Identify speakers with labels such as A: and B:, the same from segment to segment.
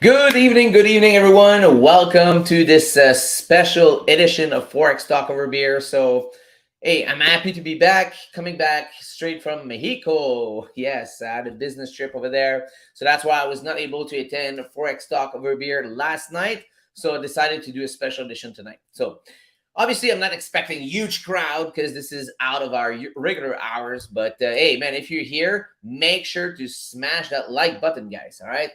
A: Good evening, everyone. Welcome to this special edition of Forex Talk Over Beer. So, hey, I'm happy to be back, coming back straight from Mexico. Yes, I had a business trip over there. So that's why I was not able to attend Forex Talk Over Beer last night. So I decided to do a special edition tonight. So, obviously, I'm not expecting a huge crowd because this is out of our regular hours. But hey, man, if you're here, make sure to smash that like button, guys. All right.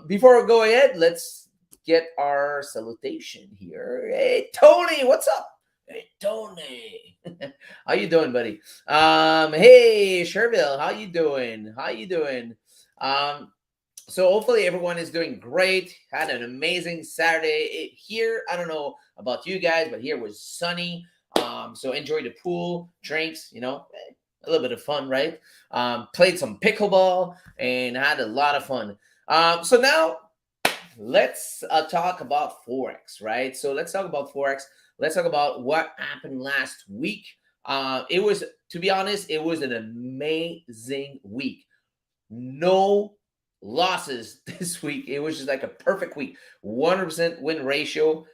A: Before we go ahead, let's get our salutation here. Hey, Tony, what's up? Hey, Tony, how you doing, buddy? Hey, Sherville, how you doing? How you doing? Um, so hopefully everyone is doing great. Had an amazing Saturday here. I don't know about you guys, but here was sunny. So enjoy the pool, drinks, a little bit of fun, right? Played some pickleball and had a lot of fun. So now let's talk about Forex, right? So let's talk about Forex. Let's talk about what happened last week. It was, to be honest, it was an amazing week. No losses this week. It was just like a perfect week. 100% win ratio.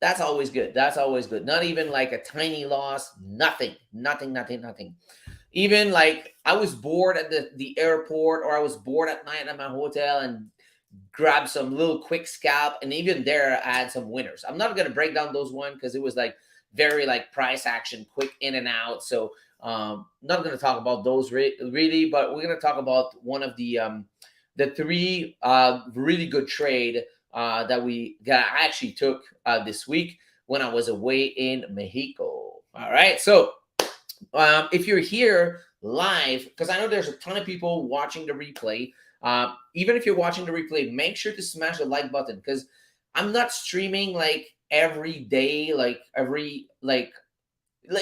A: That's always good. That's always good. Not even like a tiny loss. Nothing. Nothing. Nothing. Nothing. Even like I was bored at the airport, or I was bored at night at my hotel and grabbed some little quick scalp, and even there I had some winners. I'm not gonna break down those one because it was like very like price action, quick in and out. So not gonna talk about those really, but we're gonna talk about one of the three really good trade that I actually took this week when I was away in Mexico. All right, so if you're here live, because I know there's a ton of people watching the replay, even if you're watching the replay, make sure to smash the like button because I'm not streaming like every day, like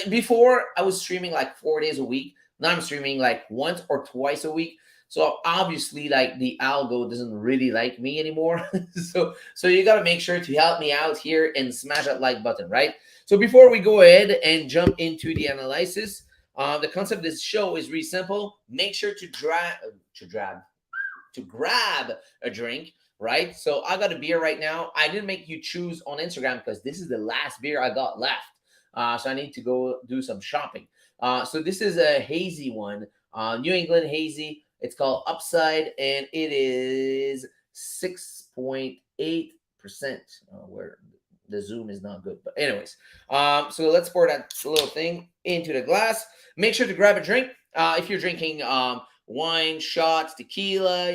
A: before I was streaming like 4 days a week. Now I'm streaming like once or twice a week. So obviously, like the algo doesn't really like me anymore. So you got to make sure to help me out here and smash that like button, right? So before we go ahead and jump into the analysis, the concept of this show is really simple. Make sure to grab a drink, right? So I got a beer right now. I didn't make you choose on Instagram because this is the last beer I got left. So I need to go do some shopping. So this is a hazy one, New England hazy. It's called Upside, and it is 6.8%. Where the zoom is not good, but anyways, so let's pour that little thing into the glass. Make sure to grab a drink. If you're drinking wine, shots, tequila,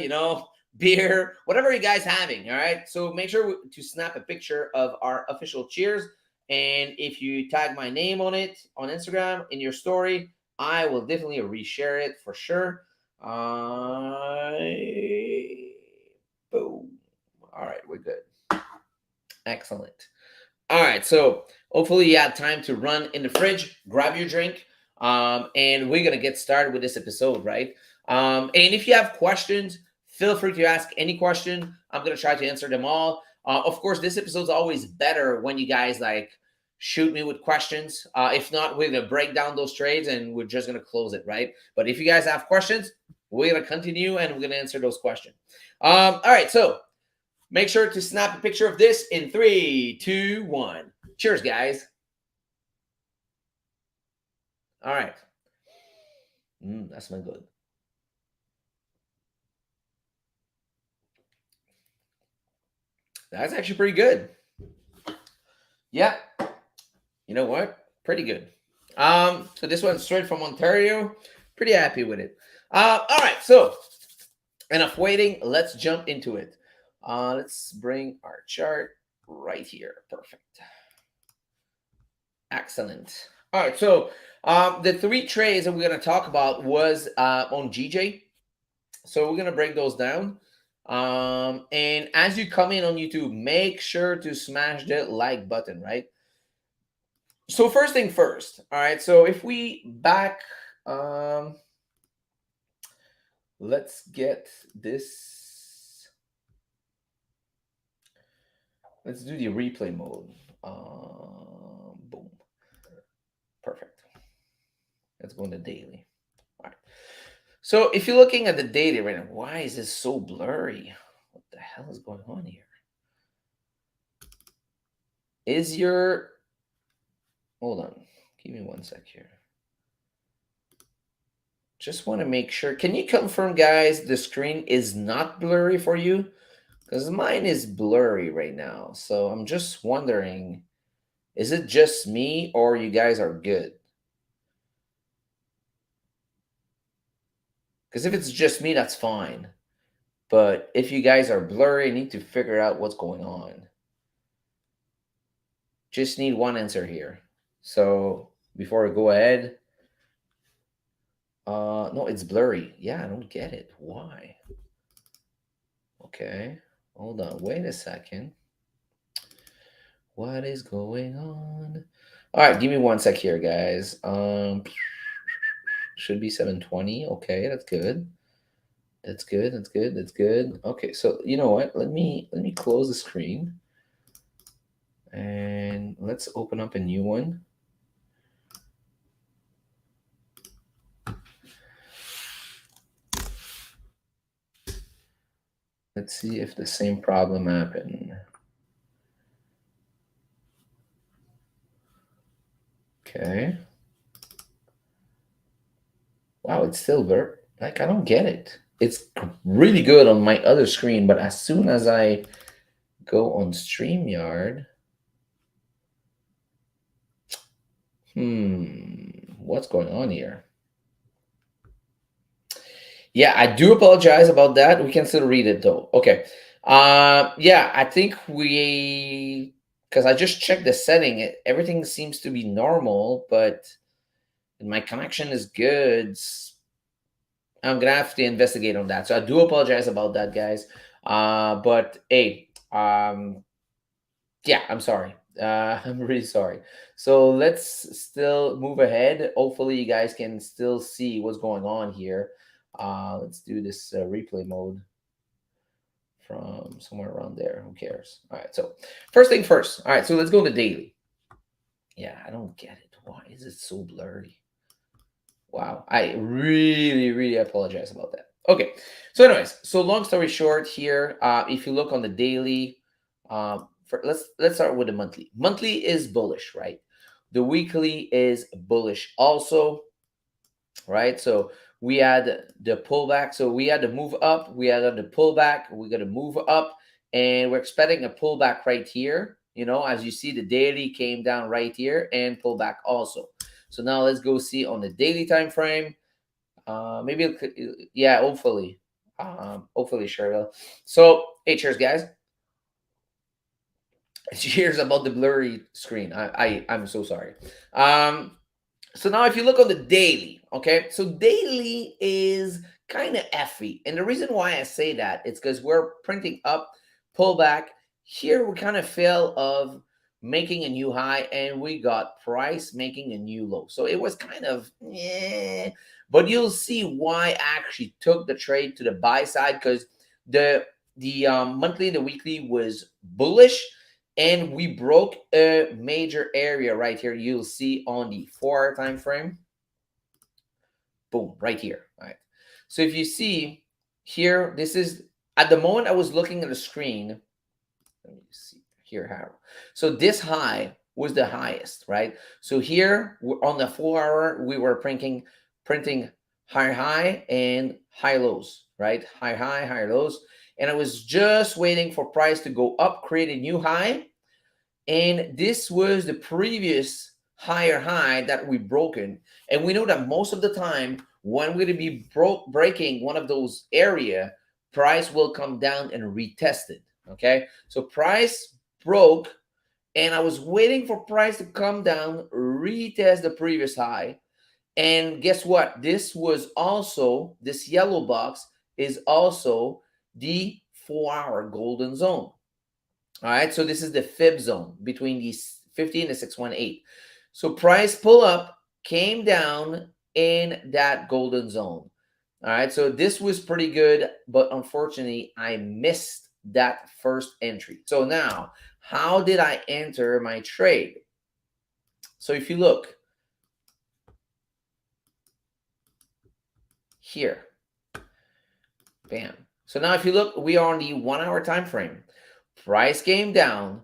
A: beer, whatever you guys having. All right. So make sure to snap a picture of our official cheers. And if you tag my name on it on Instagram in your story, I will definitely reshare it for sure. Boom. All right, we're good. Excellent. All right, so hopefully you have time to run in the fridge, grab your drink, and we're gonna get started with this episode, right? And if you have questions, feel free to ask any question. I'm gonna try to answer them all. Of course, this episode is always better when you guys like shoot me with questions. If not, we're gonna break down those trades and we're just gonna close it, right? But if you guys have questions, we're gonna continue and we're gonna answer those questions. All right, so make sure to snap a picture of this in 3, 2, 1. Cheers, guys. All right. That smells good. That's actually pretty good. Yeah. You know what? Pretty good. So this one's straight from Ontario. Pretty happy with it. All right. So enough waiting. Let's jump into it. Let's bring our chart right here. Perfect. Excellent. All right. So the three trades that we're going to talk about was on GJ. So we're going to break those down. And as you come in on YouTube, make sure to smash the like button, right? So first thing first, all right. So if we back, let's get this. Let's do the replay mode. Boom. Perfect. Let's go into daily. All right. So if you're looking at the daily right now, why is this so blurry? What the hell is going on here? Is your, hold on, give me 1 sec here. Just want to make sure. Can you confirm, guys, the screen is not blurry for you? Because mine is blurry right now. So I'm just wondering, is it just me or you guys are good? Because if it's just me, that's fine. But if you guys are blurry, I need to figure out what's going on. Just need one answer here. So before I go ahead, no, it's blurry. Yeah, I don't get it. Why? Okay, hold on. Wait a second. What is going on? All right, give me 1 sec here, guys. Should be 720. Okay, that's good. That's good. That's good. That's good. Okay, so you know what? Let me close the screen and let's open up a new one. Let's see if the same problem happened. Okay. Wow, it's still very, like, I don't get it. It's really good on my other screen, but as soon as I go on StreamYard, what's going on here? Yeah, I do apologize about that. We can still read it though. Okay. Yeah, I think because I just checked the setting, everything seems to be normal, but my connection is good. I'm gonna have to investigate on that. So I do apologize about that, guys. But hey, yeah, I'm sorry. I'm really sorry. So let's still move ahead. Hopefully, you guys can still see what's going on here. Let's do this replay mode from somewhere around there. Who cares? All right. So first thing first. All right. So let's go to daily. Yeah, I don't get it. Why is it so blurry? Wow. I really, really apologize about that. Okay. So, anyways, so long story short here, if you look on the daily, let's start with the monthly. Monthly is bullish, right? The weekly is bullish also, right? So we had the pullback. So we had the move up, we had the pullback, we got to move up, and we're expecting a pullback right here. As you see, the daily came down right here and pullback also. So now let's go see on the daily time frame. Maybe yeah, hopefully, sure will. So hey, cheers, guys. Cheers about the blurry screen. I'm so sorry. So now if you look on the daily, okay, so daily is kind of effy. And the reason why I say that is because we're printing up, pullback. Here we kind of fail of making a new high and we got price making a new low. So it was kind of, but you'll see why I actually took the trade to the buy side because the monthly and the weekly was bullish and we broke a major area right here. You'll see on the 4-hour time frame. Boom, right here. All right. So if you see here, this is at the moment I was looking at the screen. Let me see here how. So this high was the highest, right? So here on the 4-hour, we were printing high and high lows, right? High lows. And I was just waiting for price to go up, create a new high. And this was the previous higher high that we broken. And we know that most of the time when we're going to be breaking one of those area, price will come down and retest it. Okay. So price broke and I was waiting for price to come down, retest the previous high. And guess what? This yellow box is also the 4-hour golden zone. All right, so this is the fib zone between the 50 and the 618. So price pull up came down in that golden zone. All right, so this was pretty good, but unfortunately, I missed that first entry. So now, how did I enter my trade? So if you look here, bam. So now if you look, we are on the 1 hour time frame. Price came down.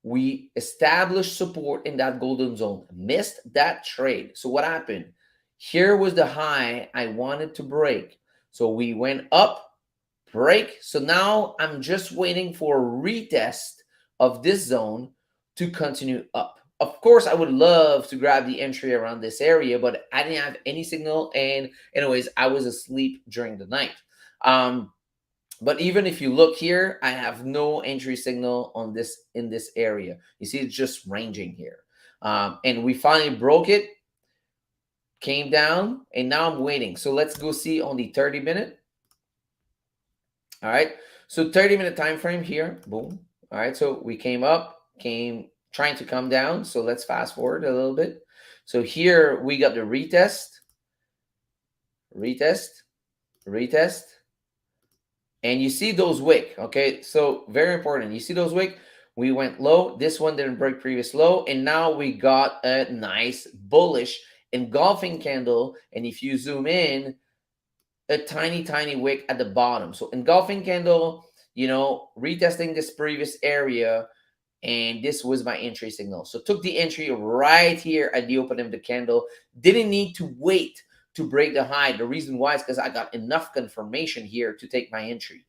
A: We established support in that golden zone. Missed that trade. So what happened? Here was the high I wanted to break. So we went up, break. So now I'm just waiting for a retest of this zone to continue up. Of course, I would love to grab the entry around this area, but I didn't have any signal. And anyways, I was asleep during the night. But even if you look here, I have no entry signal on this in this area. You see, it's just ranging here. And we finally broke it, came down, and now I'm waiting. So let's go see on the 30-minute. All right. So 30-minute time frame here. Boom. All right. So we came up, came trying to come down. So let's fast forward a little bit. So here we got the retest, retest, retest. And you see those wick, okay? So very important. You see those wick? We went low. This one didn't break previous low. And now we got a nice bullish engulfing candle. And if you zoom in, a tiny, tiny wick at the bottom. So engulfing candle, you know, retesting this previous area. And this was my entry signal. So took the entry right here at the opening of the candle. Didn't need to wait to break the high. The reason why is because I got enough confirmation here to take my entry.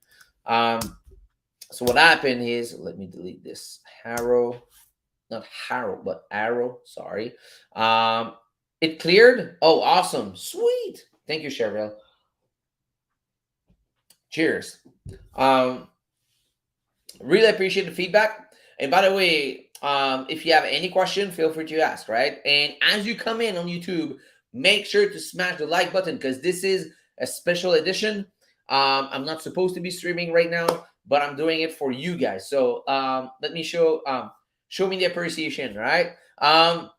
A: So what happened is, let me delete this arrow, not harrow, but arrow. Sorry. It cleared. Oh, awesome, sweet. Thank you, Cheryl. Cheers. Really appreciate the feedback. And by the way, if you have any question, feel free to ask, right? And as you come in on YouTube, make sure to smash the like button because this is a special edition. I'm not supposed to be streaming right now, but I'm doing it for you guys. So let me show me the appreciation, right? All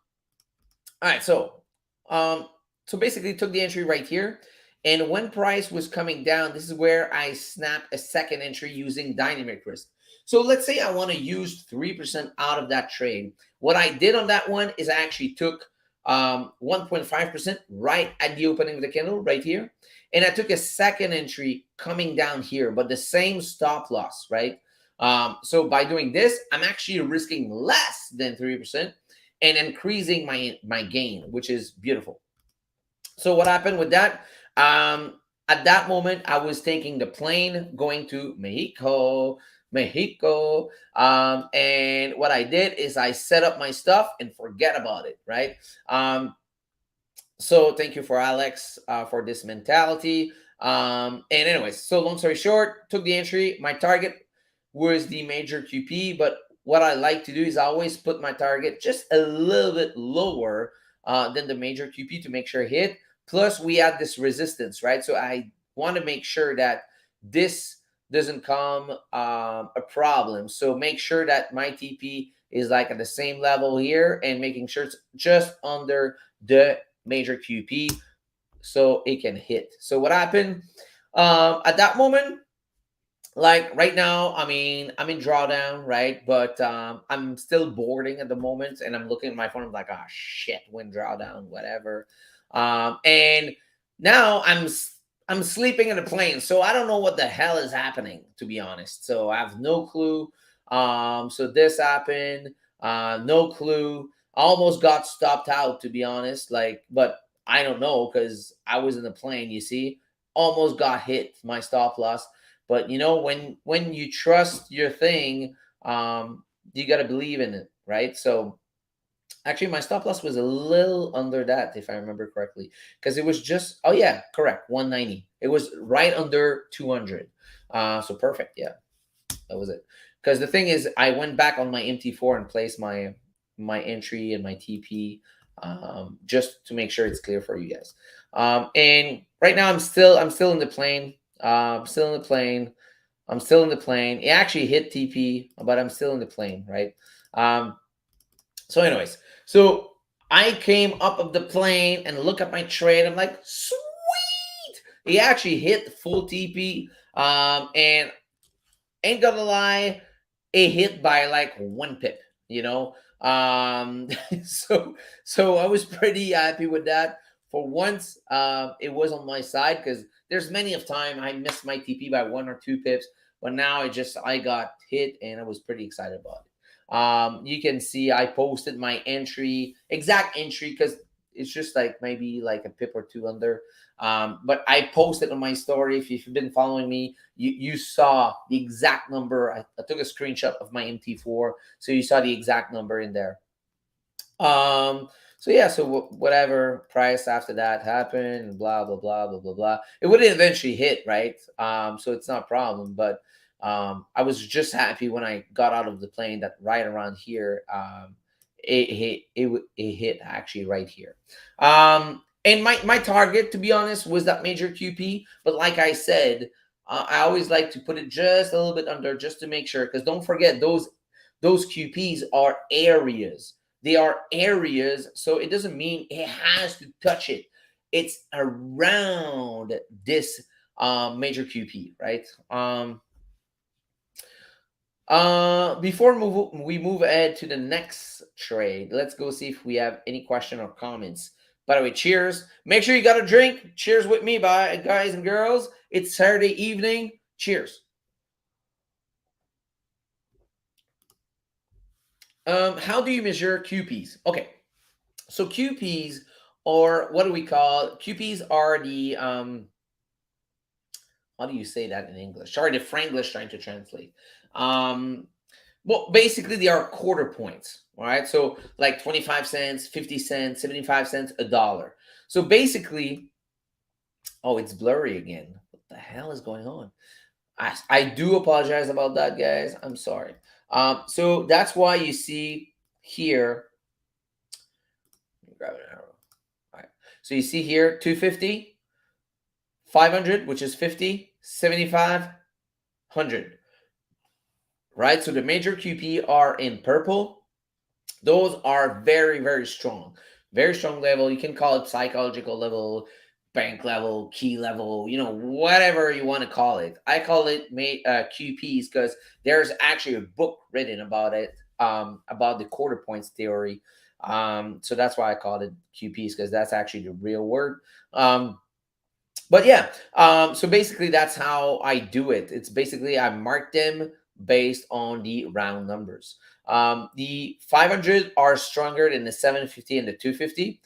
A: right, so basically took the entry right here. And when price was coming down, this is where I snapped a second entry using dynamic risk. So let's say I want to use 3% out of that trade. What I did on that one is I actually took 1.5% right at the opening of the candle right here. And I took a second entry coming down here, but the same stop loss, right? So by doing this, I'm actually risking less than 3% and increasing my gain, which is beautiful. So what happened with that? At that moment, I was taking the plane going to Mexico. And what I did is I set up my stuff and forget about it, right? So thank you for Alex for this mentality. And anyways, so long story short, took the entry. My target was the major QP, but what I like to do is I always put my target just a little bit lower than the major QP to make sure I hit. Plus, we had this resistance, right? So I want to make sure that this doesn't come a problem. So make sure that my TP is like at the same level here and making sure it's just under the major QP so it can hit. So what happened at that moment? Like right now, I mean, I'm in drawdown, right? But I'm still boarding at the moment, and I'm looking at my phone. I'm like, ah, shit, win drawdown, whatever. And now I'm sleeping in a plane, so I don't know what the hell is happening, to be honest. So I have no clue. So this happened, no clue. Almost got stopped out, to be honest. Like, but I don't know because I was in the plane. You see, almost got hit my stop loss. But you know, when you trust your thing, you got to believe in it, right? So actually, my stop loss was a little under that, if I remember correctly, because it was just, oh yeah, correct, 190. It was right under 200. So perfect, yeah, that was it. Because the thing is, I went back on my MT4 and placed my entry and my TP just to make sure it's clear for you guys. And right now, I'm still in the plane. I'm still in the plane. I'm still in the plane. It actually hit TP, but I'm still in the plane, right? So anyways, so I came up of the plane and look at my trade. I'm like, sweet. He actually hit full TP. And ain't gonna lie, it hit by like 1 pip, you know. So I was pretty happy with that. for once, it was on my side because there's many of time I missed my TP by 1 or 2 pips, but now I got hit and I was pretty excited about it. You can see I posted my exact entry, because it's just like maybe like a pip or two under. But I posted on my story. If you've been following me, you saw the exact number. I took a screenshot of my MT4, so you saw the exact number in there. So yeah, so whatever price after that happened, blah blah blah blah blah blah. It would eventually hit, right? So it's not a problem. But I was just happy when I got out of the plane that right around here, it hit actually right here. And my target, to be honest, was that major QP. But like I said, I always like to put it just a little bit under, just to make sure, because don't forget those QPs are areas. They are areas, so it doesn't mean it has to touch it. It's around this major QP, right? Before we move ahead to the next trade, let's go see if we have any question or comments. By the way, cheers. Make sure you got a drink. Cheers with me, guys and girls. It's Saturday evening. Cheers. How do you measure QPs? Okay, so QPs, or what do we call QPs, are the how do you say that in English? Sorry, the Franglish trying to translate. Well, basically they are quarter points. All right, so like 25 cents, 50 cents, 75 cents, $1. So basically, oh, it's blurry again. What the hell is going on? I do apologize about that, guys. I'm sorry. So that's why you see here. Grab an arrow. All right. So you see here 250, 500, which is 50, 75, 100. Right? So the major QP are in purple. Those are very, very strong. Very strong level. You can call it psychological level, bank level, key level, whatever you want to call it. I call it QPs because there's actually a book written about it, about the quarter points theory. So that's why I called it QPs, because that's actually the real word. But yeah, so basically that's how I do it. It's basically I mark them based on the round numbers. The 500 are stronger than the 750 and the 250,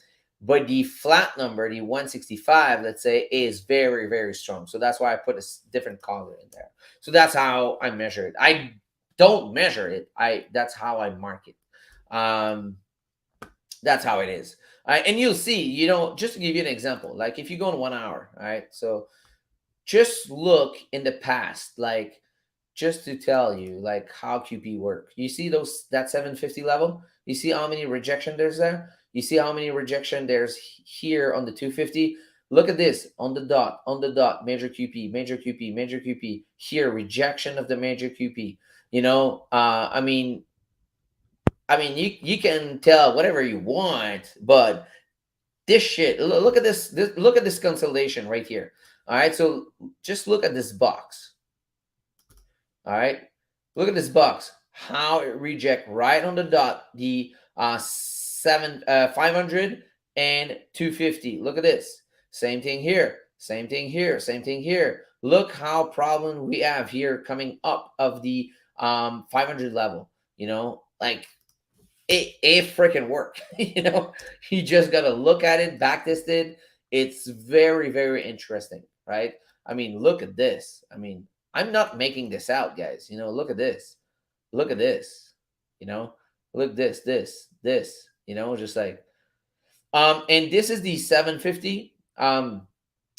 A: but the flat number, the 165, let's say, is very, very strong. So that's why I put a different color in there. So that's how I measure it. I don't measure it. That's how I mark it. That's how it is. And you'll see, just to give you an example, like if you go in 1 hour, all right, so just look in the past, like just to tell you like how QP work. You see that 750 level? You see how many rejection there's there? You see how many rejection there's here on the 250? Look at this on the dot, major QP, major QP, major QP. Here, rejection of the major QP. I mean, you can tell whatever you want, but this shit. Look at this. Look at this consolidation right here. All right, so just look at this box. All right, look at this box. How it reject right on the dot the 500 and 250. Look at this. Same thing here. Same thing here. Same thing here. Look how problem we have here coming up of the 500 level. Like it freaking work. You just got to look at it, back tested. It's very, very interesting, right? I mean, look at this. I mean, I'm not making this out, guys. Look at this. Look at this. Look this, just like, and this is the 750.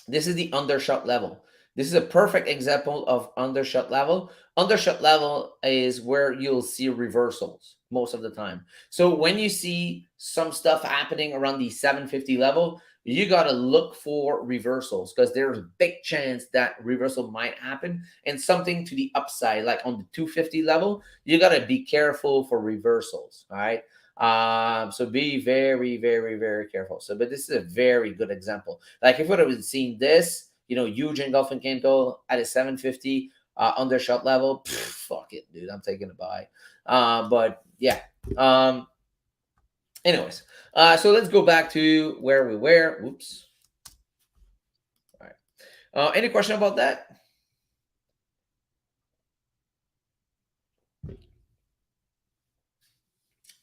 A: This is the undershot level. This is a perfect example of undershot level. Undershot level is where you'll see reversals most of the time. So when you see some stuff happening around the 750 level, you got to look for reversals, because there's a big chance that reversal might happen, and something to the upside, like on the 250 level, you got to be careful for reversals. All right. So be very, very, very careful. But this is a very good example. Like if we would have seen this, huge engulfing candle at a 750 undershot level, fuck it, dude. I'm taking a buy. But yeah. Anyways, so let's go back to where we were. Oops. All right. Any question about that?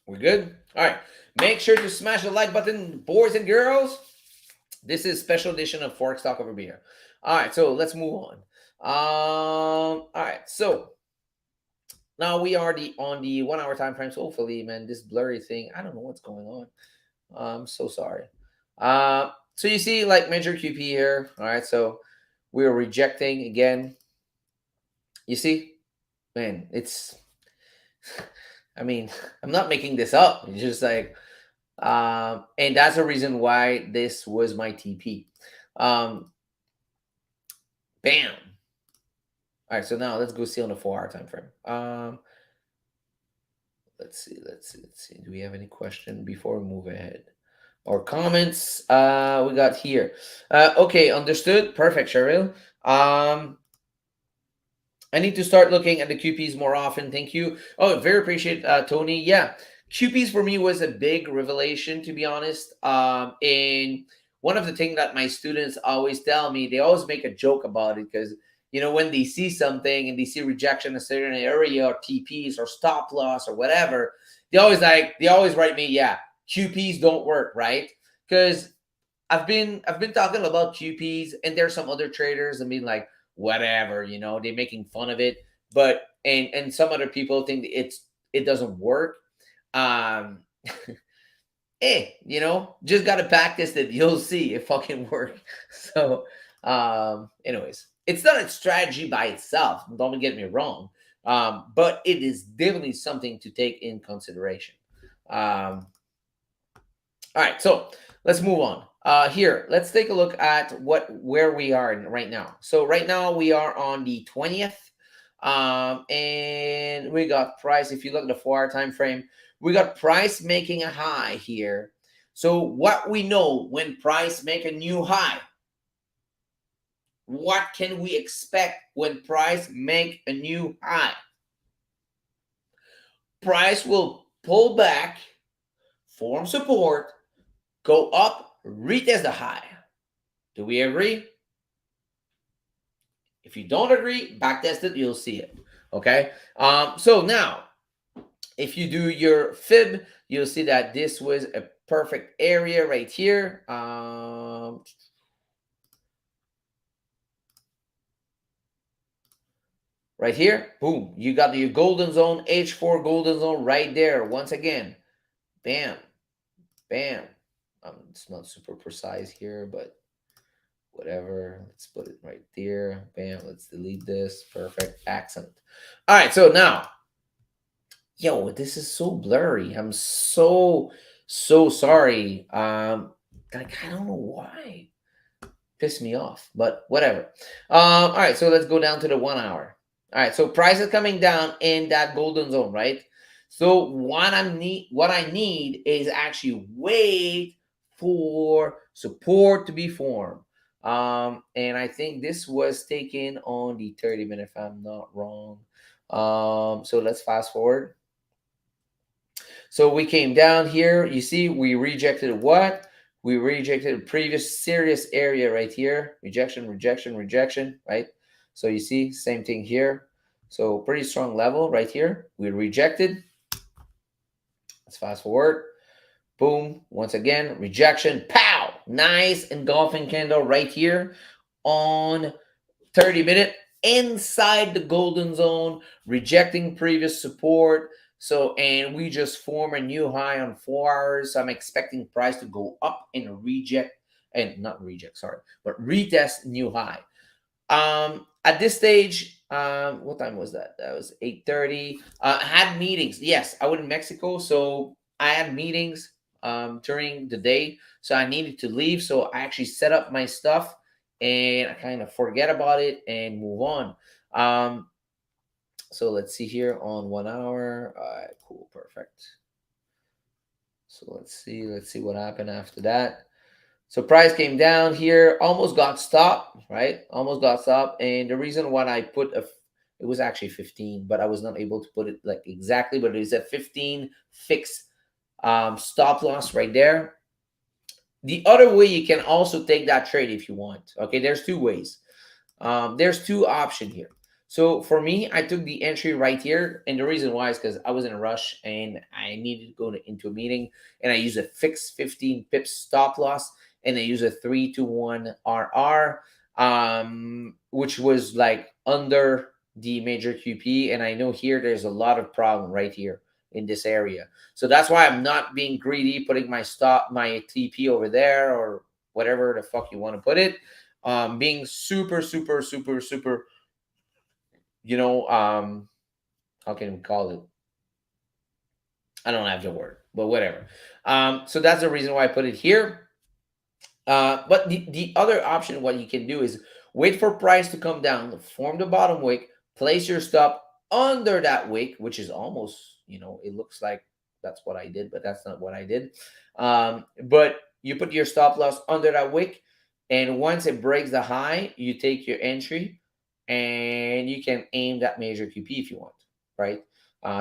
A: We're good. All right. Make sure to smash the like button, boys and girls. This is special edition of Forex Talk Over Beer. All right. So let's move on. All right. So now we are on the 1 hour time frame. So hopefully, man, this blurry thing, I don't know what's going on. I'm so sorry. So you see, like major QP here. All right. So we're rejecting again. You see, man, it's. I mean, I'm not making this up. It's just like, and that's the reason why this was my TP. Bam. All right. So now let's go see on the 4 hour time frame. Let's see. Let's see. Do we have any question before we move ahead? Or comments we got here. Okay, understood. Perfect, Cheryl. I need to start looking at the QPs more often. Thank you. Oh, very appreciate Tony. Yeah, QPs for me was a big revelation, to be honest. And one of the things that my students always tell me, they always make a joke about it because when they see something and they see rejection in a certain area or TPs or stop loss or whatever, they always write me, yeah, QPs don't work, right? Because I've been talking about QPs, and there's some other traders. I mean, like whatever, they're making fun of it, but and some other people think it doesn't work. Um, just gotta practice it. You'll see it fucking work. So, anyways, it's not a strategy by itself. Don't get me wrong, but it is definitely something to take in consideration. All right, so let's move on. Here, let's take a look at where we are right now. So right now we are on the 20th, and we got price. If you look at the 4 hour time frame, we got price making a high here. So what we know when price make a new high, what can we expect when price make a new high? Price will pull back, form support, go up, retest the high. Do we agree? If you don't agree, backtest it, you'll see it. Okay. So now, if you do your fib, you'll see that this was a perfect area right here. Right here, boom, you got your golden zone, H4 golden zone right there. Once again, bam, bam. It's not super precise here, but whatever. Let's put it right there. Bam. Let's delete this. Perfect. Accent. All right. So now, this is so blurry. I'm so sorry. Like I don't know why. Pissed me off, but whatever. All right. So let's go down to the 1 hour. All right. So price is coming down in that golden zone, right? So what I need is actually wait for support to be formed. And I think this was taken on the 30-minute, if I'm not wrong. So let's fast forward. So we came down here. You see, we rejected what? We rejected a previous serious area right here. Rejection, rejection, rejection, right? So you see, same thing here. So pretty strong level right here. We rejected. Let's fast forward. Boom. Once again, rejection. Pow! Nice engulfing candle right here on 30-minute inside the golden zone, rejecting previous support. So, and we just form a new high on 4 hours. So I'm expecting price to go up and reject, and not reject, sorry, but retest new high. At this stage, what time was that? That was 8:30. I had meetings. Yes, I was in Mexico, so I had meetings during the day, so I needed to leave. So I actually set up my stuff, and I kind of forget about it and move on. So let's see here on 1 hour. All right, cool, perfect. So let's see what happened after that. So price came down here, almost got stopped, right? Almost got stopped. And the reason why I put it was actually 15, but I was not able to put it like exactly, but it is a 15 fixed Stop loss right there. The other way, you can also take that trade if you want. Okay, there's two ways. There's two options here. So for me, I took the entry right here, and the reason why is because I was in a rush and I needed to go into a meeting, and I use a fixed 15 pips stop loss, and I use a 3-to-1 RR, which was like under the major QP, and I know here there's a lot of problem right here in this area. So that's why I'm not being greedy, putting my TP over there or whatever the fuck you want to put it. Being super, super, super, super, how can we call it? I don't have the word, but whatever. So that's the reason why I put it here. But the other option, what you can do is wait for price to come down, form the bottom wick, place your stop under that wick, which is almost, it looks like that's what I did, but that's not what I did. But you put your stop loss under that wick, and once it breaks the high, you take your entry, and you can aim that major QP if you want, right?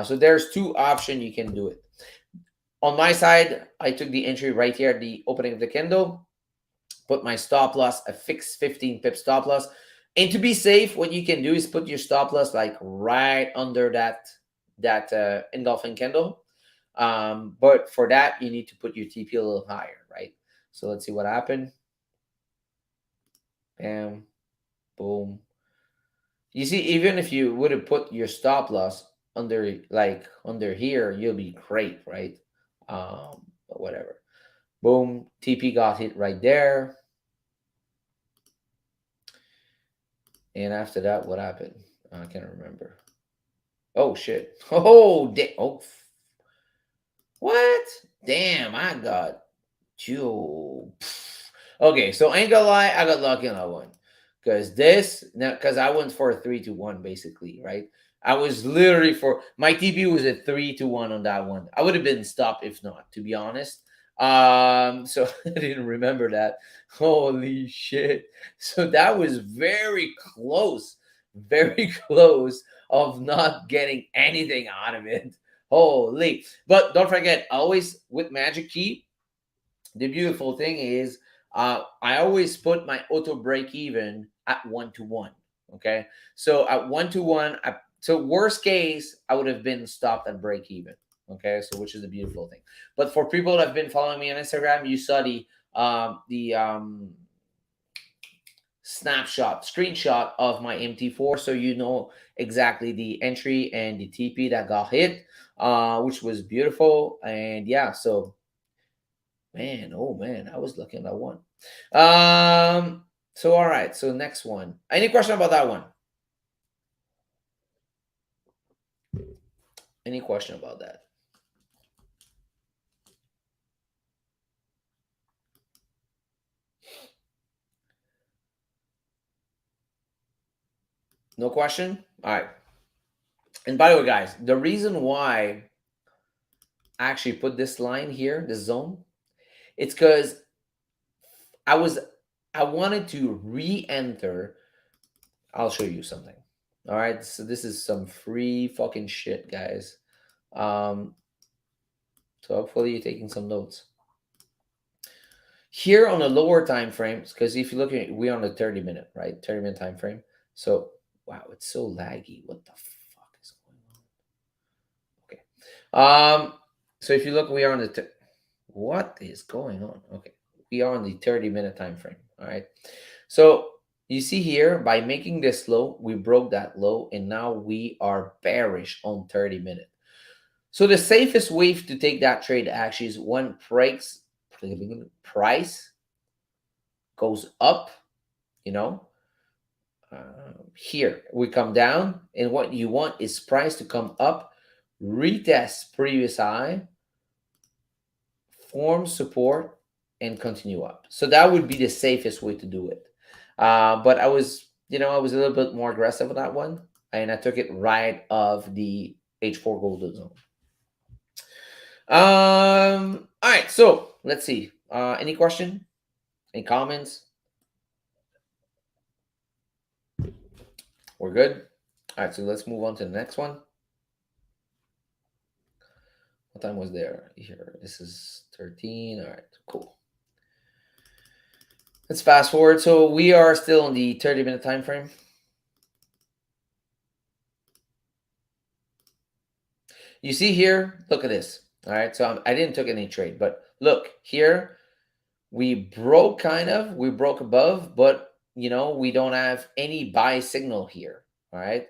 A: So there's two options you can do it. On my side, I took the entry right here at the opening of the candle, put my stop loss, a fixed 15 pip stop loss. And to be safe, what you can do is put your stop loss like right under that engulfing candle. But for that, you need to put your TP a little higher, right? So let's see what happened. Bam, boom. You see, even if you would have put your stop loss under here, you'll be great, right? But whatever. Boom, TP got hit right there. And after that, what happened? I can't remember. Oh shit! Oh, oh, what? Damn! I got you. Okay, so I ain't gonna lie, I got lucky on that one, because I went for a 3-to-1 basically, right? I was literally for my TP was a 3-to-1 on that one. I would have been stopped if not, to be honest. So I didn't remember that. Holy shit! So that was very close, very close of not getting anything out of it. Holy! But don't forget, always with Magic Key, the beautiful thing is I always put my auto break even at 1-to-1. Okay, so at 1-to-1, so worst case I would have been stopped at break even. Okay, so which is the beautiful thing. But for people that have been following me on Instagram, you saw the screenshot of my MT4, so you know exactly the entry and the TP that got hit, which was beautiful. And yeah, so man, oh man, I was looking at that one. So all right, so next one. Any question about that one? Any question about that? No question? All right. And by the way, guys, the reason why I actually put this line here, this zone, it's because I was I wanted to re-enter. I'll show you something. All right. So this is some free fucking shit, guys. Um, so hopefully you're taking some notes. Here on the lower time frames, because if you look at we're on the 30-minute, right? 30-minute time frame. So wow, it's so laggy. What the fuck is going on? Okay. So if you look, we are on the what is going on? Okay. We are on the 30-minute time frame. All right. So you see here, by making this low, we broke that low, and now we are bearish on 30-minute. So the safest way to take that trade actually is when price goes up, you know, here we come down, and what you want is price to come up, retest previous high, form support, and continue up. So that would be the safest way to do it. But I was a little bit more aggressive on that one, and I took it right of the H4 golden zone. All right, so let's see. Any question? Any comments? We're good. All right, so let's move on to the next one. What time was there here? This is 13. All right, cool. Let's fast forward. So we are still in the 30-minute time frame. You see here, look at this. All right, so I didn't took any trade, but look here, we broke we broke above, but we don't have any buy signal here. All right,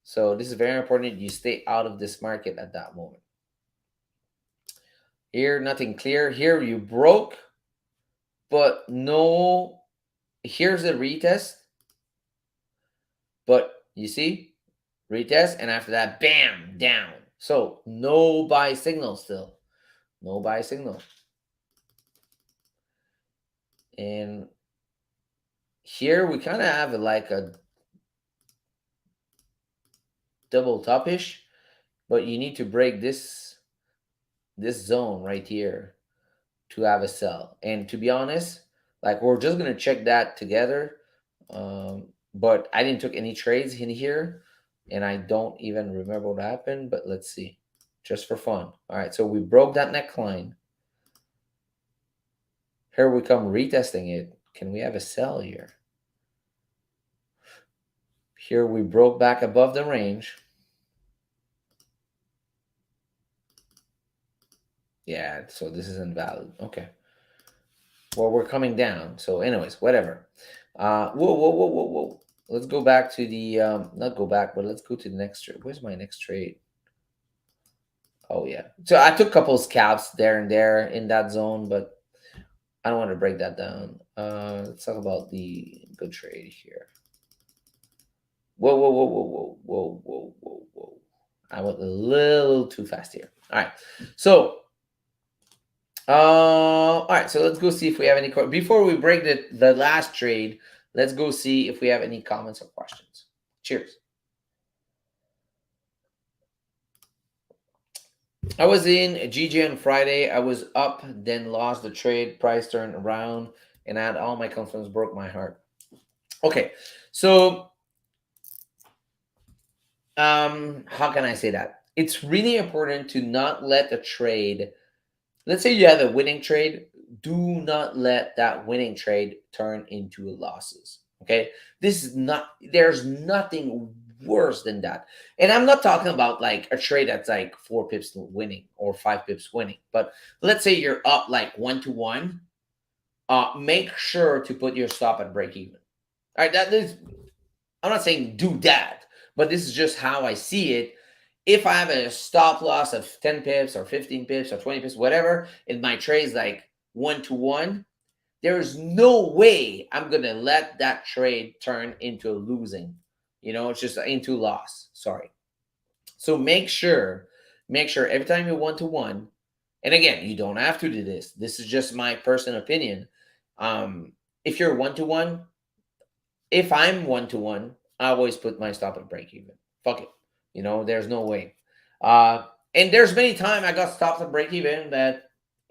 A: so this is very important. You stay out of this market at that moment. Here, nothing clear. Here you broke, but no. Here's a retest, but you see, retest, and after that, bam, down. So no buy signal still. No buy signal. And here we kind of have like a double topish, but you need to break this zone right here to have a sell. And to be honest, like we're just gonna check that together. But I didn't took any trades in here, and I don't even remember what happened. But let's see, just for fun. All right, so we broke that neckline. Here we come retesting it. Can we have a sell here? Here we broke back above the range. Yeah, so this is invalid. Okay. Well, we're coming down. So anyways, whatever. Whoa. Let's go back to the, not go back, but let's go to the next trade. Where's my next trade? Oh, yeah. So I took a couple of scalps there and there in that zone, but I don't want to break that down. Let's talk about the good trade here. Whoa. I went a little too fast here. All right. So, all right. So let's go see if we have any. Before we break the last trade, let's go see if we have any comments or questions. Cheers. I was in GG on Friday. I was up, then lost the trade. Price turned around, and I had all my confidence. Broke my heart. Okay, so how can I say that? It's really important to not let the trade. Let's say you have a winning trade. Do not let that winning trade turn into losses. Okay, this is not. There's nothing worse than that. And I'm not talking about like a trade that's like 4 pips winning or 5 pips winning. But let's say you're up like 1-1. Make sure to put your stop at break even. All right, that is. I'm not saying do that, but this is just how I see it. If I have a stop loss of 10 pips or 15 pips or 20 pips, whatever, and my trade is like 1-1, there's no way I'm going to let that trade turn into a losing. It's just into loss. Sorry. So make sure every time you're 1-1, and again, you don't have to do this. This is just my personal opinion. If you're 1-1, if I'm 1-1, I always put my stop at break even. Fuck it. There's no way. And there's many times I got stopped at break even and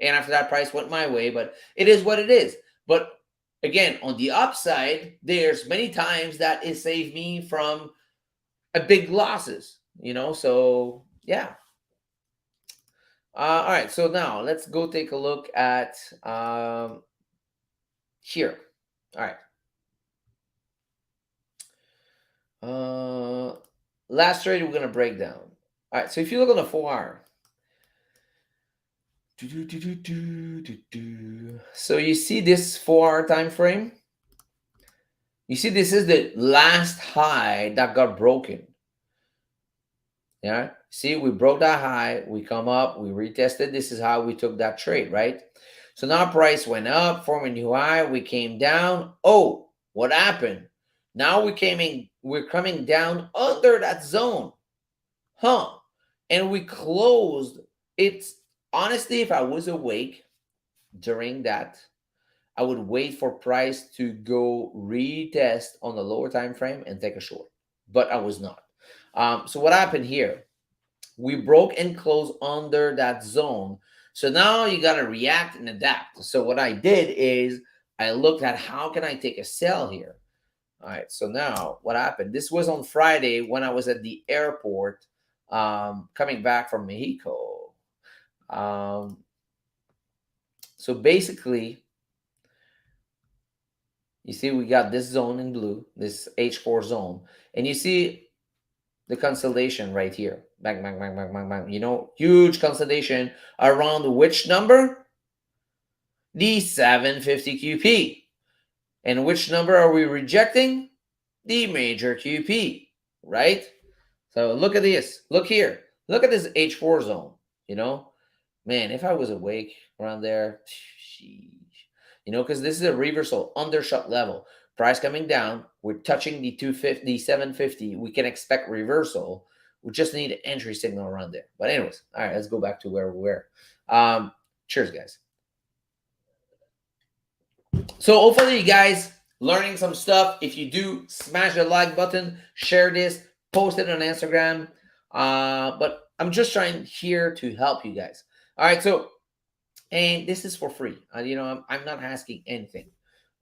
A: after that price went my way, but it is what it is. But again, on the upside, there's many times that it saved me from a big losses, so yeah. All right, so now let's go take a look at here. All right. Last trade we're going to break down. All right, so if you look on the 4-hour. So you see this 4-hour time frame? You see this is the last high that got broken. Yeah, see, we broke that high, we come up, we retested. This is how we took that trade, right? So now price went up, formed a new high, we came down. Oh, what happened? Now we're coming down under that zone. And we closed. It's honestly, if I was awake during that, I would wait for price to go retest on the lower time frame and take a short, but I was not. So what happened here? We broke and closed under that zone. So now you got to react and adapt. So what I did is I looked at how can I take a sell here. All right. So now what happened? This was on Friday when I was at the airport coming back from Mexico. So basically, you see we got this zone in blue, this H4 zone, and you see the consolidation right here. Bang, bang, bang, bang, bang, bang. You know, huge consolidation around which number? The 750 QP. And which number are we rejecting? The major QP, right? So look at this. Look here. Look at this H4 zone. You know, man, if I was awake around there, sheesh. You know, because this is a reversal undershot level. Price coming down. We're touching the 250, 750. We can expect reversal. We just need an entry signal around there. But anyways, all right, let's go back to where we were. Cheers, guys. So hopefully you guys learning some stuff. If you do, smash the like button, share this, post it on Instagram. But I'm just trying here to help you guys. All right, so and this is for free. You know, I'm not asking anything.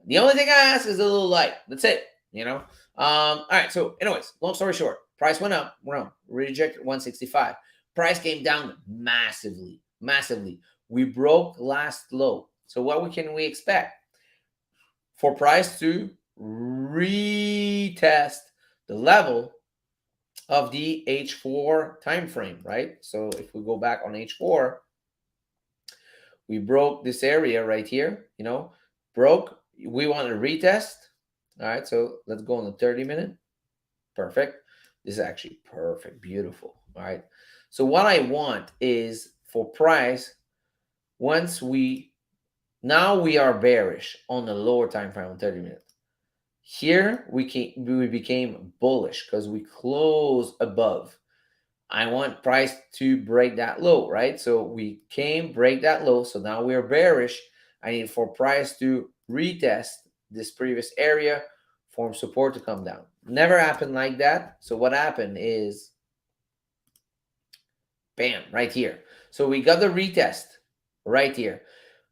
A: The only thing I ask is a little like. That's it. You know. All right. So, anyways, long story short, price went up. Wrong. Rejected 165. Price came down massively, massively. We broke last low. So, what can we expect? For price to retest the level of the H4 time frame, right? So if we go back on H4, we broke this area right here, you know, broke. We want to retest. All right, so let's go on the 30-minute. Perfect. This is actually perfect, beautiful. All right. So what I want is for price, once now we are bearish on the lower time frame on 30 minutes. Here we became bullish because we closed above. I want price to break that low, right? So we break that low. So now we're bearish. I need for price to retest this previous area, form support to come down. Never happened like that. So what happened is, bam, right here. So we got the retest right here.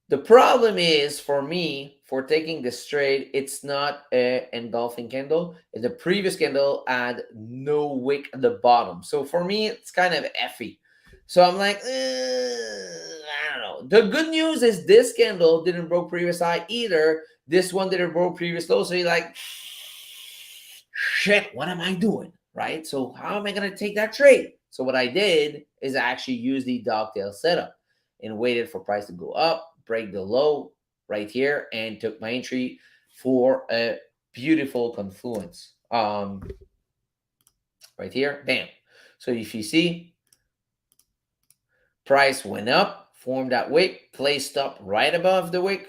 A: The problem is for me, for taking this trade, it's not an engulfing candle. The previous candle had no wick at the bottom. So for me, it's kind of effy. So I'm like, I don't know. The good news is this candle didn't broke previous high either. This one didn't broke previous low. So you're like, shit, what am I doing? Right? So how am I going to take that trade? So what I did is I actually used the dogtail setup and waited for price to go up, break the low right here, and took my entry for a beautiful confluence. Right here, bam. So if you see, price went up, formed that wick, placed up right above the wick,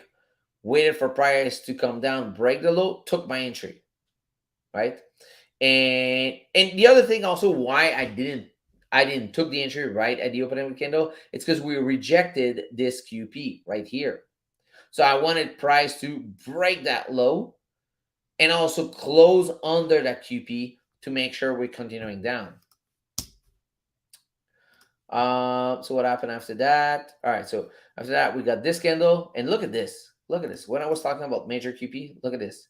A: waited for price to come down, break the low, took my entry, right? And the other thing also why I didn't took the entry right at the opening of the candle, it's because we rejected this QP right here. So I wanted price to break that low and also close under that QP to make sure we're continuing down. So what happened after that? All right, so after that, we got this candle. And look at this. Look at this. When I was talking about major QP, look at this.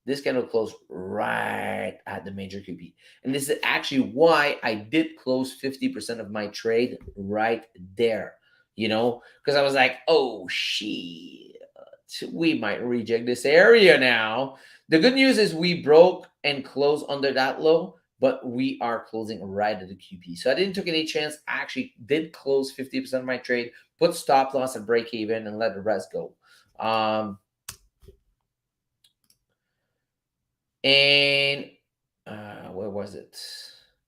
A: This candle closed right at the major QP. And this is actually why I did close 50% of my trade right there. You know, because I was like, oh, shit, we might reject this area now. The good news is we broke and closed under that low, but we are closing right at the QP. So I didn't take any chance. I actually did close 50% of my trade, put stop loss at break even, and let the rest go. And where was it?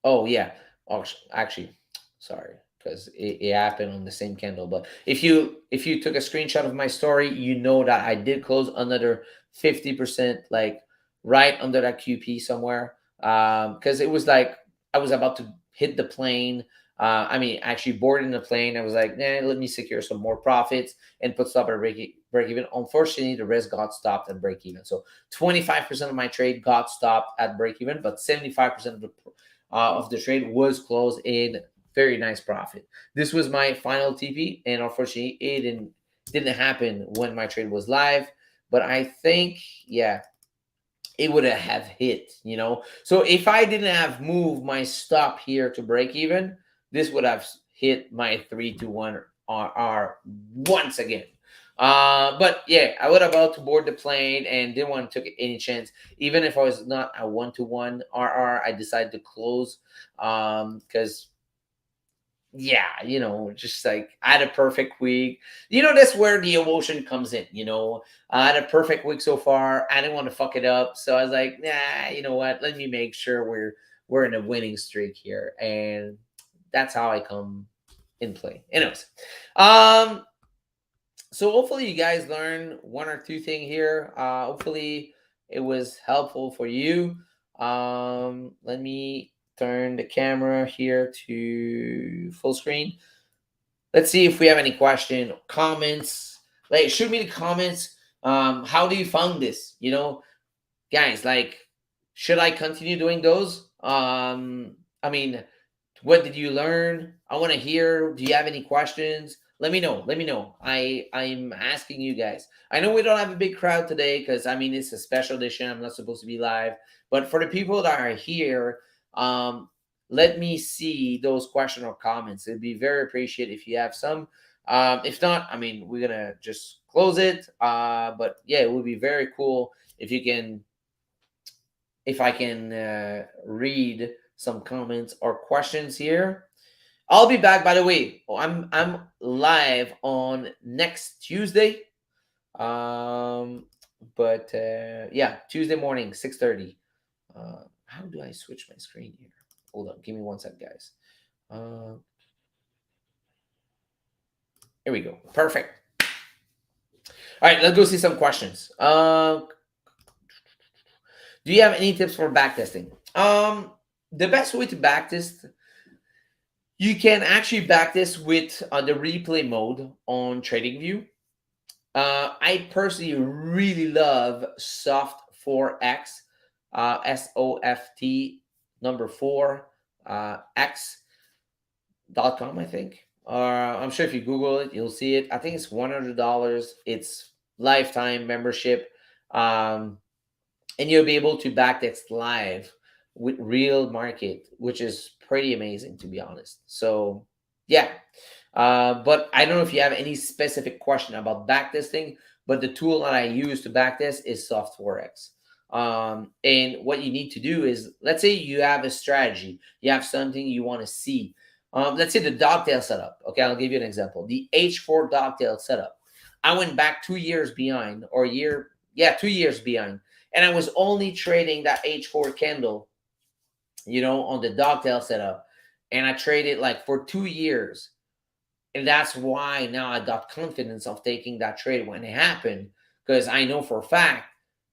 A: Oh, yeah. Oh, actually, sorry, because it happened on the same candle. But if you took a screenshot of my story, you know that I did close another 50%, like right under that QP somewhere. Because it was like I was about to hit the plane. I mean, actually boarding the plane. I was like, nah, let me secure some more profits and put stop at break even. Unfortunately, the rest got stopped at break even. So 25% of my trade got stopped at break even, but 75% of the trade was closed in very nice profit. This was my final TP, and unfortunately, it didn't happen when my trade was live. But I think, yeah, it would have hit, you know. So if I didn't have moved my stop here to break even, this would have hit my 3 to 1 RR once again. But yeah, I was about to board the plane and didn't want to take any chance. Even if I was not a 1-to-1 RR, I decided to close because yeah, just like I had a perfect week. That's where the emotion comes in. I had a perfect week so far. I didn't want to fuck it up, so I was like, nah. You know what? Let me make sure we're in a winning streak here, and that's how I come in play. Anyways, um, so hopefully you guys learn one or two thing here. Hopefully it was helpful for you. Let me turn the camera here to full screen. Let's see if we have any question, comments. Like, shoot me the comments. How do you found this? Guys, like, should I continue doing those? I mean, what did you learn? I want to hear. Do you have any questions? Let me know. Let me know. I'm asking you guys. I know we don't have a big crowd today because it's a special edition. I'm not supposed to be live, but for the people that are here, um, let me see those questions or comments. It'd be very appreciated if you have some. If not, we're gonna just close it. But yeah, it would be very cool if I can read some comments or questions here. I'll be back. By the way, I'm live on next Tuesday. But yeah, Tuesday morning, 6:30. How do I switch my screen here? Hold on, give me one sec, guys. Here we go. Perfect. All right, let's go see some questions. Do you have any tips for backtesting? The best way to backtest, you can actually backtest with the replay mode on TradingView. I personally really love Soft Forex, SOFT number 4 X.com, I think. I'm sure if you Google it, you'll see it. I think it's $100. It's lifetime membership. And you'll be able to backtest live with real market, which is pretty amazing, to be honest. So yeah, but I don't know if you have any specific question about backtesting, but the tool that I use to backtest is Soft Forex. And what you need to do is, let's say you have a strategy, you have something you want to see. Let's say the dogtail setup. Okay, I'll give you an example. The H4 dogtail setup. I went back 2 years behind, or year, yeah, 2 years behind, and I was only trading that H4 candle, on the dogtail setup, and I traded like for 2 years. And that's why now I got confidence of taking that trade when it happened, because I know for a fact,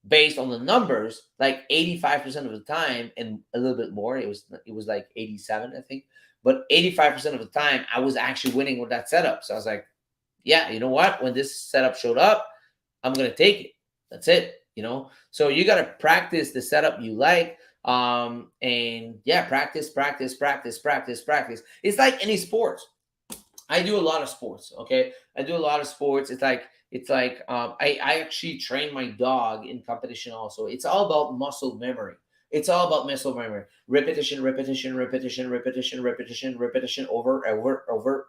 A: based on the numbers, like 85% of the time, and a little bit more, it was like 87, I think, but 85% of the time I was actually winning with that setup. So I was like, yeah, you know what? When this setup showed up, I'm gonna take it. That's it. So you got to practice the setup you like. And yeah, practice, practice, practice, practice, practice. It's like any sports. I do a lot of sports. Okay, I do a lot of sports. I actually train my dog in competition also. It's all about muscle memory. It's all about muscle memory. Repetition, repetition, repetition, repetition, repetition, repetition, over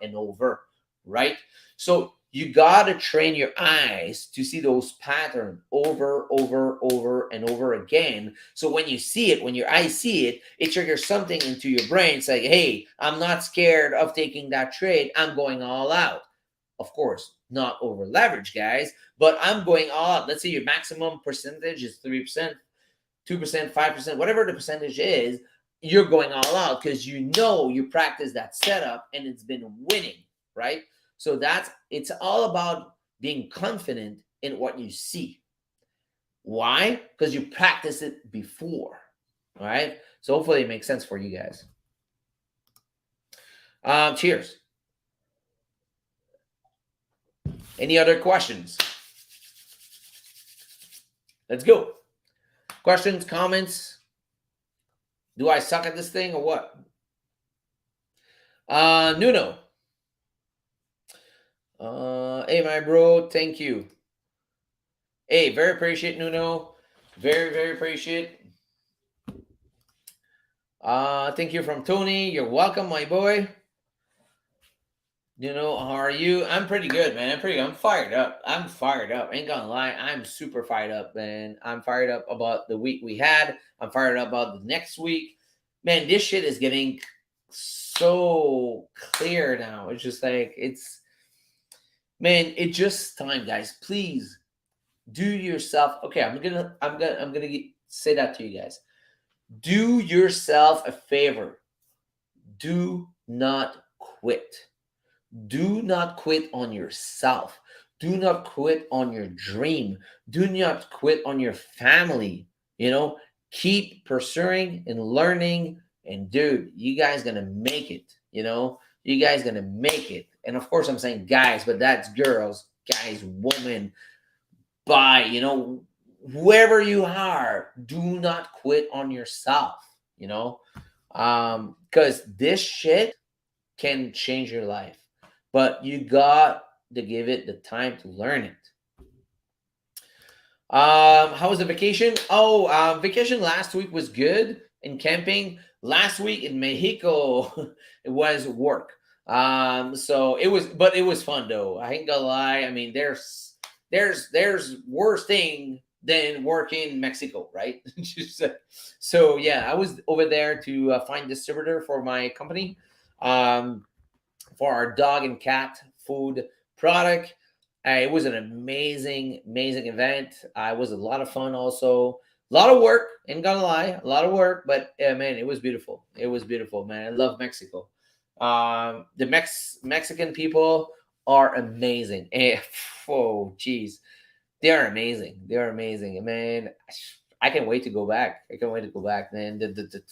A: and over. Right? So you gotta train your eyes to see those patterns over and over again. So when you see it, when your eyes see it, it triggers something into your brain saying, hey, I'm not scared of taking that trade. I'm going all out. Of course, not over leverage, guys, but I'm going all out. Let's say your maximum percentage is 3%, 2%, 5%, whatever the percentage is, you're going all out because you practice that setup and it's been winning, right? So it's all about being confident in what you see. Why? Because you practiced it before. All right. So hopefully it makes sense for you guys. Cheers. Any other questions? Let's go. Questions, comments? Do I suck at this thing or what? Nuno. Hey, my bro. Thank you. Hey, very appreciate, Nuno. Very, very appreciate. Thank you from Tony. You're welcome, my boy. How are you? I'm pretty good, man. I'm fired up. I'm fired up. Ain't gonna lie. I'm super fired up, man. I'm fired up about the week we had. I'm fired up about the next week. Man, this shit is getting so clear now. It's just like it's just time, guys. Please do yourself. Okay, I'm gonna say that to you guys. Do yourself a favor. Do not quit. Do not quit on yourself. Do not quit on your dream. Do not quit on your family. Keep pursuing and learning. And dude, you guys gonna make it. You guys gonna make it. And of course, I'm saying guys, but that's girls, guys, women, whoever you are. Do not quit on yourself. Because this shit can change your life, but you got to give it the time to learn it. How was the vacation? Vacation last week was good in camping. Last week in Mexico, it was work. So it was fun though. I ain't gonna lie. I mean, there's worse thing than working in Mexico, right? So yeah, I was over there to find distributor for my company. Um, for our dog and cat food product. It was an amazing, amazing event. It was a lot of fun also. A lot of work, ain't gonna lie, a lot of work, but man, it was beautiful. It was beautiful, man. I love Mexico. The Mexican people are amazing. Oh, geez, they are amazing. They are amazing, man. I can't wait to go back. I can't wait to go back, man. The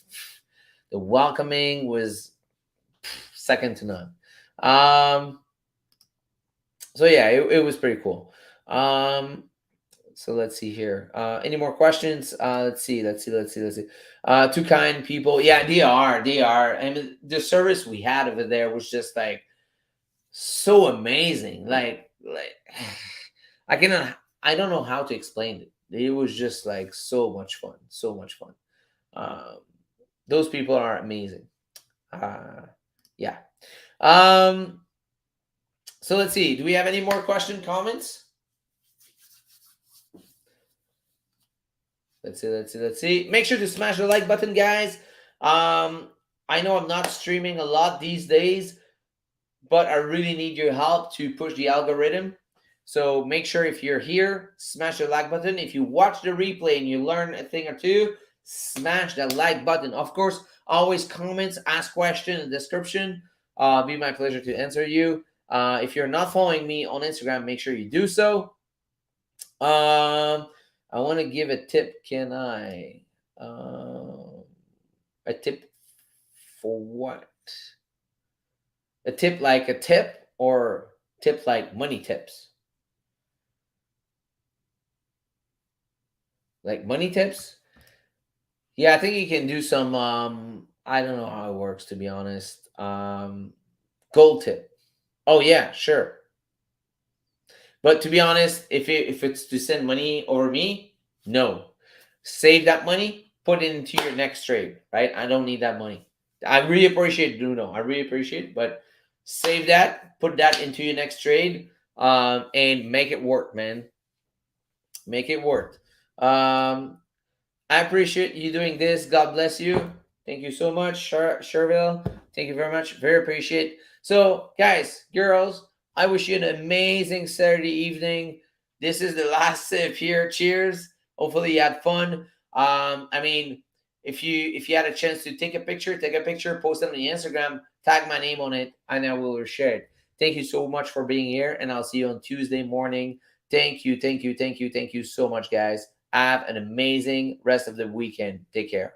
A: welcoming was second to none. Um, so yeah, it was pretty cool. So let's see here. Any more questions? Let's see. Two kind people. Yeah, they are. And the service we had over there was just like so amazing. Like I cannot. I don't know how to explain it. It was just like so much fun. So much fun. Um, those people are amazing. Yeah. Um, so let's see. Do we have any more comments? Let's see. Make sure to smash the like button, guys. I know I'm not streaming a lot these days, but I really need your help to push the algorithm. So make sure if you're here, smash the like button. If you watch the replay and you learn a thing or two, smash that like button. Of course, always comments, ask questions in the description. Be my pleasure to answer you. If you're not following me on Instagram, make sure you do so. I want to give a tip. Can I? A tip for what? A tip like a tip or tip like money tips? Like money tips? Yeah, I think you can do some. I don't know how it works to be honest. Gold tip. Oh yeah, sure. But to be honest, if it's to send money over me, no. Save that money, put it into your next trade, right? I don't need that money. I really appreciate Bruno. I really appreciate it, but save that, put that into your next trade, and make it work, man. Make it work. Um, I appreciate you doing this. God bless you. Thank you so much, Sherville. Thank you very much. Very appreciate. So, guys, girls, I wish you an amazing Saturday evening. This is the last sip here. Cheers. Hopefully you had fun. I mean, if you had a chance to take a picture, post it on the Instagram, tag my name on it, and I will share it. Thank you so much for being here, and I'll see you on Tuesday morning. Thank you so much, guys. Have an amazing rest of the weekend. Take care.